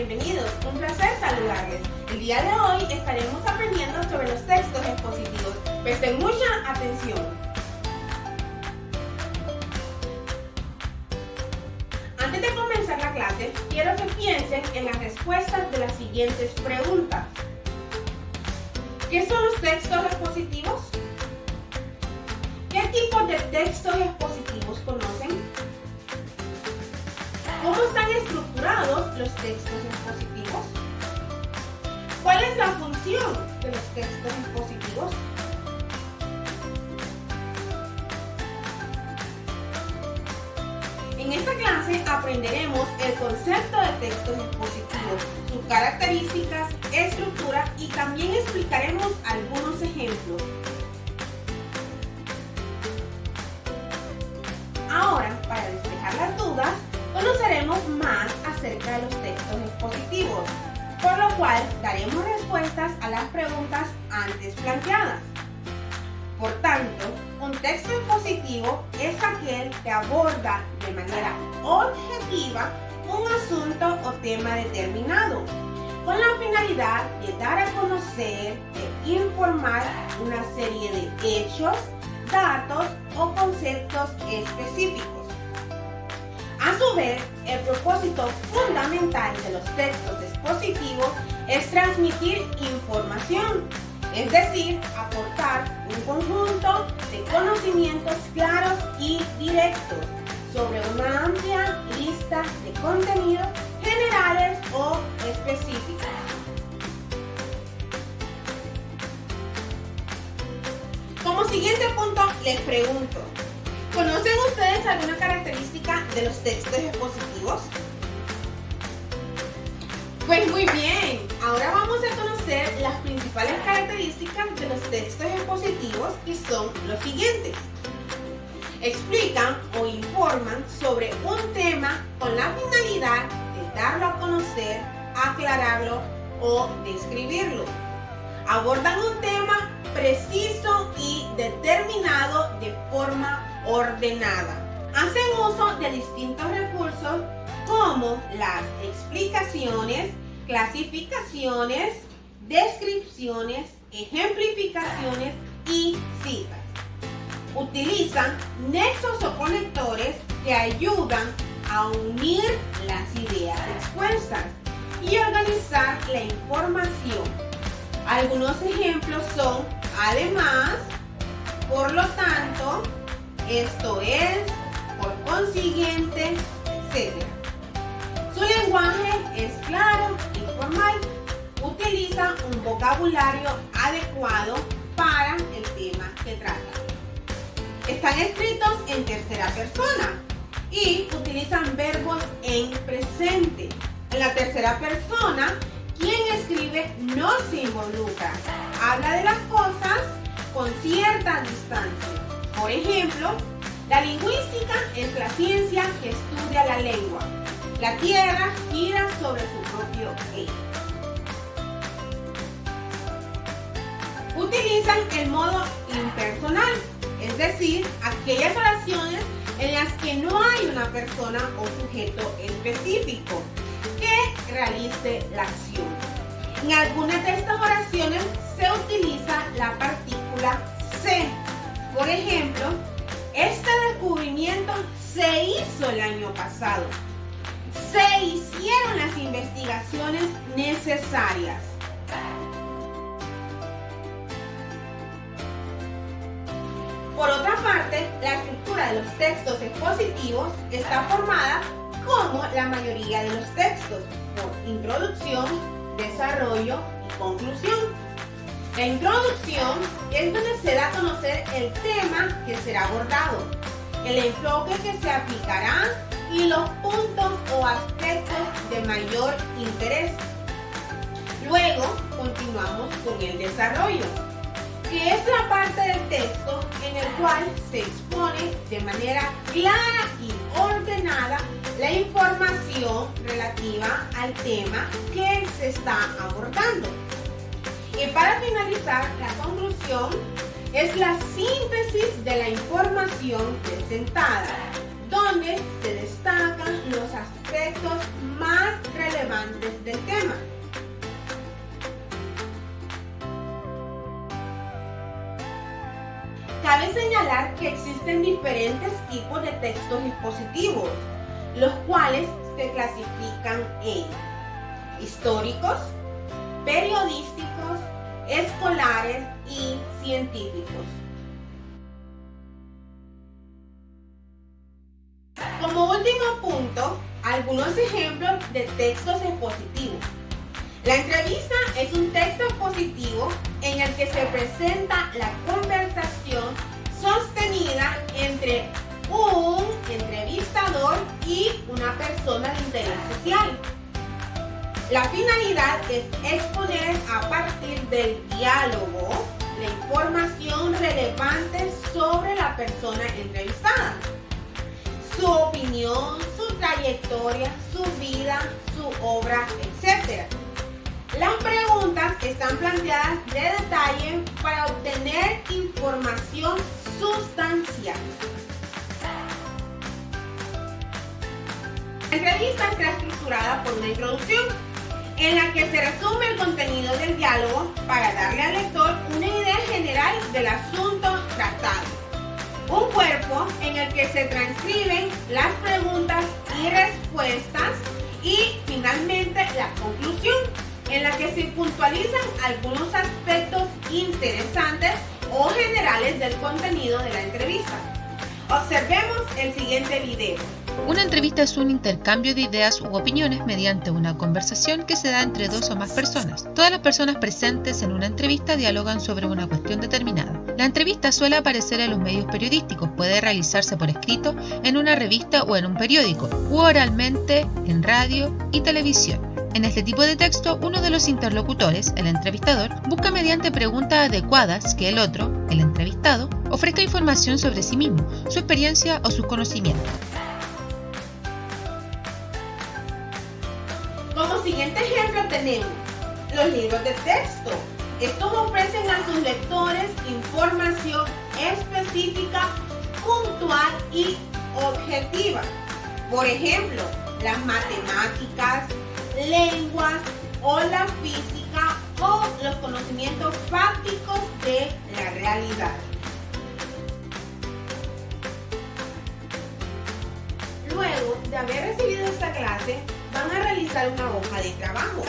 bienvenidos, un placer saludarles. El día de hoy estaremos aprendiendo sobre los textos expositivos. Presten mucha atención. Antes de comenzar la clase, quiero que piensen en las respuestas de las siguientes preguntas. ¿Qué son los textos expositivos? ¿Qué tipos de textos expositivos conocen? ¿Cómo están estructurados los textos expositivos? ¿Cuál es la función de los textos expositivos? En esta clase aprenderemos el concepto de textos expositivos, sus características, estructura y también explicaremos algunos ejemplos. Ahora, para despejar las dudas, conoceremos más acerca de los textos expositivos, por lo cual daremos respuestas a las preguntas antes planteadas. Por tanto, un texto expositivo es aquel que aborda de manera objetiva un asunto o tema determinado, con la finalidad de dar a conocer e informar una serie de hechos, datos o conceptos específicos. A su vez, el propósito fundamental de los textos expositivos es transmitir información, es decir, aportar un conjunto de conocimientos claros y directos sobre una amplia lista de contenidos generales o específicos. Como siguiente punto, les pregunto, ¿conocen ustedes alguna característica de los textos expositivos? Pues muy bien, ahora vamos a conocer las principales características de los textos expositivos, que son los siguientes. Explican o informan sobre un tema con la finalidad de darlo a conocer, aclararlo o describirlo. Abordan un tema preciso y determinado de forma ordenada. Hacen uso de distintos recursos como las explicaciones, clasificaciones, descripciones, ejemplificaciones y citas. Utilizan nexos o conectores que ayudan a unir las ideas expuestas y organizar la información. Algunos ejemplos son además, por lo tanto, esto es, por consiguiente, etc. Su lenguaje es claro y formal. Utiliza un vocabulario adecuado para el tema que trata. Están escritos en tercera persona y utilizan verbos en presente. En la tercera persona, quien escribe no se involucra. Habla de las cosas con cierta distancia. Por ejemplo, la lingüística es la ciencia que estudia la lengua. La Tierra gira sobre su propio eje. Utilizan el modo impersonal, es decir, aquellas oraciones en las que no hay una persona o sujeto específico que realice la acción. En algunas de estas oraciones se utiliza la partícula se. Por ejemplo, este descubrimiento se hizo el año pasado. Se hicieron las investigaciones necesarias. Por otra parte, la estructura de los textos expositivos está formada, como la mayoría de los textos, por introducción, desarrollo y conclusión. La introducción es donde se da a conocer el tema que será abordado, el enfoque que se aplicará y los puntos o aspectos de mayor interés. Luego continuamos con el desarrollo, que es la parte del texto en el cual se expone de manera clara y ordenada la información relativa al tema que se está abordando. Y para finalizar, la conclusión es la síntesis de la información presentada, donde se destacan los aspectos más relevantes relevantes del tema. Cabe señalar que existen diferentes tipos de textos expositivos, los cuales se clasifican en históricos, periodísticos, escolares y científicos. Como último punto, algunos ejemplos de textos expositivos. La entrevista es un texto expositivo en el que se presenta la conversación sostenida entre un entrevistador y una persona de interés social. La finalidad es exponer a partir del diálogo la información relevante sobre la persona entrevistada, su opinión, su trayectoria, su vida, su obra, etc. Las preguntas están planteadas de detalle para obtener información sustancial. La entrevista está estructurada por una introducción en la que se resume el contenido del diálogo para darle al lector una idea general del asunto tratado. Un cuerpo en el que se transcriben las preguntas y respuestas y finalmente la conclusión, en la que se puntualizan algunos aspectos interesantes o generales del contenido de la entrevista. Observemos el siguiente video. Una entrevista es un intercambio de ideas u opiniones mediante una conversación que se da entre dos o más personas. Todas las personas presentes en una entrevista dialogan sobre una cuestión determinada. La entrevista suele aparecer en los medios periodísticos, puede realizarse por escrito en una revista o en un periódico, u oralmente en radio y televisión. En este tipo de texto, uno de los interlocutores, el entrevistador, busca mediante preguntas adecuadas que el otro, el entrevistado, ofrezca información sobre sí mismo, su experiencia o sus conocimientos. Como siguiente ejemplo tenemos los libros de texto. Estos ofrecen a sus lectores información específica, puntual y objetiva. Por ejemplo, las matemáticas, lenguas o la física o los conocimientos fácticos de la realidad. Luego de haber recibido esta clase, van a realizar una hoja de trabajo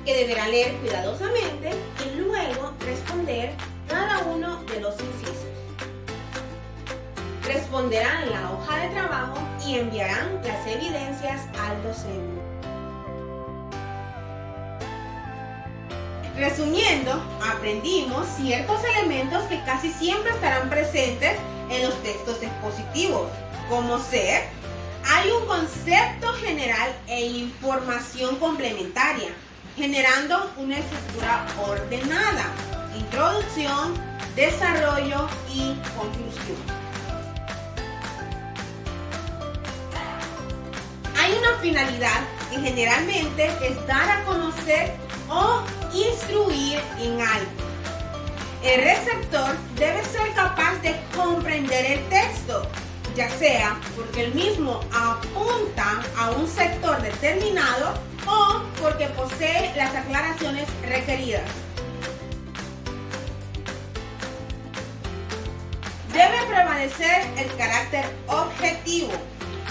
que deberán leer cuidadosamente y luego responder cada uno de los incisos. Responderán la hoja de trabajo y enviarán las evidencias al docente. Resumiendo, aprendimos ciertos elementos que casi siempre estarán presentes en los textos expositivos, como ser: hay un concepto general e información complementaria, generando una estructura ordenada, introducción, desarrollo y conclusión. Hay una finalidad que generalmente es dar a conocer o instruir en algo. El receptor debe ser capaz de comprender el texto, ya sea porque el mismo apunta a un sector determinado o porque posee las aclaraciones requeridas. Debe prevalecer el carácter objetivo.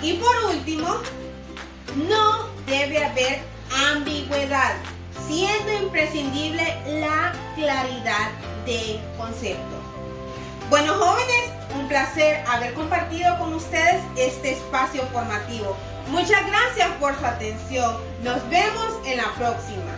Y por último, no debe haber ambigüedad, siendo imprescindible la claridad de concepto. Bueno, jóvenes, un placer haber compartido con ustedes este espacio formativo. Muchas gracias por su atención. Nos vemos en la próxima.